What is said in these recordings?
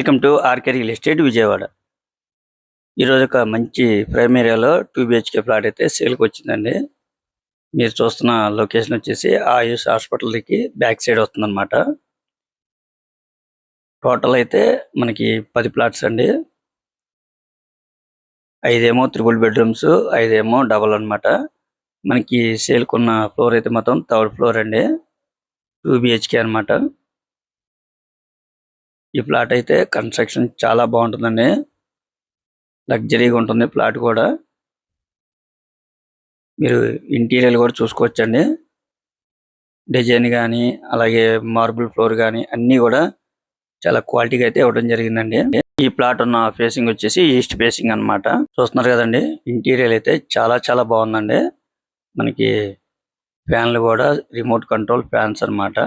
Welcome to RK real estate Vijayawada. ఈరోజు ఒక మంచి ప్రైమ్ ఏరియాలో 2 బిహెచ్కే ప్లాట్ అయితే సేల్కి వచ్చిందండి. మీరు చూస్తున్న లొకేషన్ వచ్చేసి ఆయుష్ హాస్పిటల్కి బ్యాక్ సైడ్ వస్తుందన్నమాట. టోటల్ అయితే మనకి 10 ప్లాట్స్ అండి. 5 ఏమో 3 బెడ్రూమ్స్, 5 ఏమో డబల్ అన్నమాట. మనకి సేల్కున్న ఫ్లోర్ అయితే మొత్తం 3rd ఫ్లోర్ అండి. 2 బిహెచ్కే అన్నమాట. ఈ ప్లాట్ అయితే కన్స్ట్రక్షన్ చాలా బాగుంటుందండి. లగ్జరీగా ఉంటుంది ప్లాట్ కూడా. మీరు ఇంటీరియర్ కూడా చూసుకోవచ్చండి. డిజైన్ కానీ అలాగే మార్బుల్ ఫ్లోర్ కానీ అన్నీ కూడా చాలా క్వాలిటీగా అయితే ఇవ్వడం జరిగిందండి. ఈ ప్లాట్ ఉన్న ఫేసింగ్ వచ్చేసి ఈస్ట్ ఫేసింగ్ అన్నమాట. చూస్తున్నారు కదండి, ఇంటీరియర్ అయితే చాలా చాలా బాగుందండి. మనకి ఫ్యాన్లు కూడా రిమోట్ కంట్రోల్ ఫ్యాన్స్ అన్నమాట.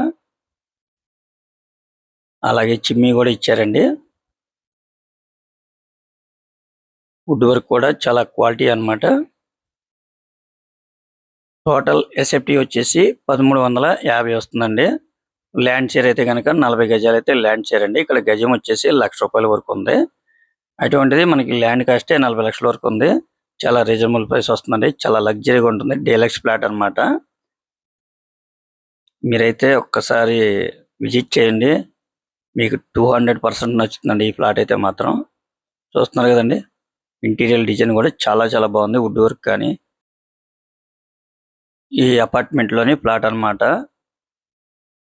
అలాగే చిమ్నీ కూడా ఇచ్చారండి. వుడ్ వర్క్ కూడా చాలా క్వాలిటీ అన్నమాట. టోటల్ ఎస్ఎఫ్టీ వచ్చేసి 1350 వస్తుందండి. ల్యాండ్ షేర్ అయితే కనుక 40 గజాలు అయితే ల్యాండ్ షేర్ అండి. ఇక్కడ గజం వచ్చేసి ₹1,00,000 వరకు ఉంది. అటువంటిది మనకి ల్యాండ్ కాస్టే 40 లక్షల వరకు ఉంది. చాలా రీజనబుల్ ప్రైస్ వస్తుందండి. చాలా లగ్జరీగా ఉంటుంది. డీలక్స్ ఫ్లాట్ అన్నమాట. మీరైతే ఒక్కసారి విజిట్ చేయండి. మీకు 200% నచ్చుతుందండి ఈ ఫ్లాట్ అయితే మాత్రం. చూస్తున్నారు కదండి, ఇంటీరియర్ డిజైన్ కూడా చాలా చాలా బాగుంది. వుడ్ వర్క్ కానీ ఈ అపార్ట్మెంట్ లోని ప్లాట్ అన్నమాట.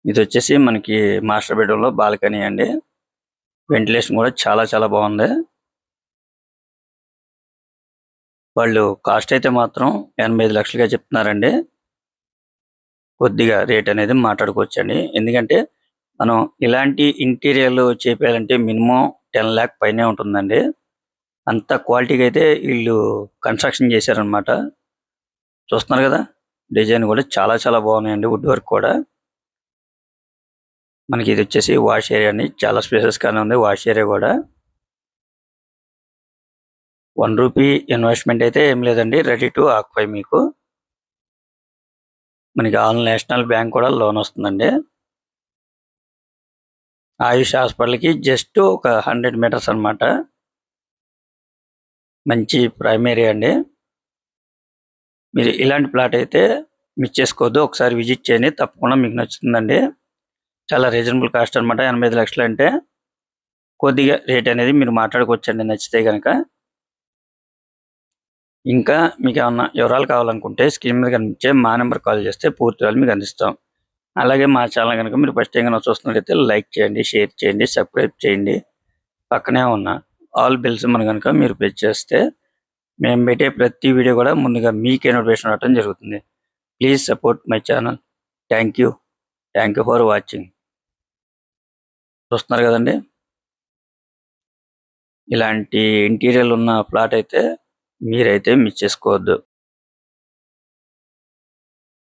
ఇది వచ్చేసి మనకి మాస్టర్ బెడ్రూమ్ లో బాల్కనీ అండి. వెంటిలేషన్ కూడా చాలా చాలా బాగుంది. వాళ్ళు కాస్ట్ అయితే మాత్రం 85 లక్షలుగా చెప్తున్నారండి. కొద్దిగా రేట్ అనేది మాట్లాడుకోవచ్చండి. ఎందుకంటే మనం ఇలాంటి ఇంటీరియర్లు చేయాలంటే మినిమం 10 లాక్ పైనే ఉంటుందండి. అంత క్వాలిటీగా అయితే వీళ్ళు కన్స్ట్రక్షన్ చేశారనమాట. చూస్తున్నారు కదా, డిజైన్ కూడా చాలా చాలా బాగున్నాయండి. వుడ్ వర్క్ కూడా. మనకి ఇది వచ్చేసి వాష్ ఏరియా అండి. చాలా స్పేసెస్ గానే ఉంది వాష్ ఏరియా కూడా. ₹1 ఇన్వెస్ట్మెంట్ అయితే ఏం లేదండి. రెడీ టు ఆక్యుపై మీకు. మనకి ఆల్ నేషనల్ బ్యాంక్ కూడా లోన్ వస్తుందండి. ఆయుష్ హాస్పిటల్కి జస్ట్ ఒక 100 మీటర్స్ అన్నమాట. మంచి ప్రైమ్ ఏరియా అండి. మీరు ఇలాంటి ప్లాట్ అయితే మిస్ చేసుకోవద్దు. ఒకసారి విజిట్ చేయండి, తప్పకుండా మీకు నచ్చుతుందండి. చాలా రీజనబుల్ కాస్ట్ అన్నమాట. 85 లక్షలు అంటే కొద్దిగా రేట్ అనేది మీరు మాట్లాడుకోవచ్చండి నచ్చితే కనుక. ఇంకా మీకు ఏమన్నా వివరాలు కావాలనుకుంటే స్క్రీన్ మీద కనిపించే మా నెంబర్ కాల్ చేస్తే పూర్తి వివరాలు మీకు అందిస్తాం. అలాగే మా ఛానల్ కనుక మీరు ఫస్ట్ టైం కనుక చూస్తున్నట్లయితే లైక్ చేయండి, షేర్ చేయండి, సబ్స్క్రైబ్ చేయండి. పక్కనే ఉన్న ఆల్ బెల్స్ మన కనుక మీరు ప్రెస్ చేస్తే మేము పెట్టే ప్రతి వీడియో కూడా ముందుగా మీకే నోటిఫికేషన్ రావడం జరుగుతుంది. Please support my channel. Thank you for watching. చూస్తున్నారు కదండి, ఇలాంటి ఇంటీరియర్ ఉన్న ప్లాట్ అయితే మీరైతే మిస్ చేసుకోవద్దు.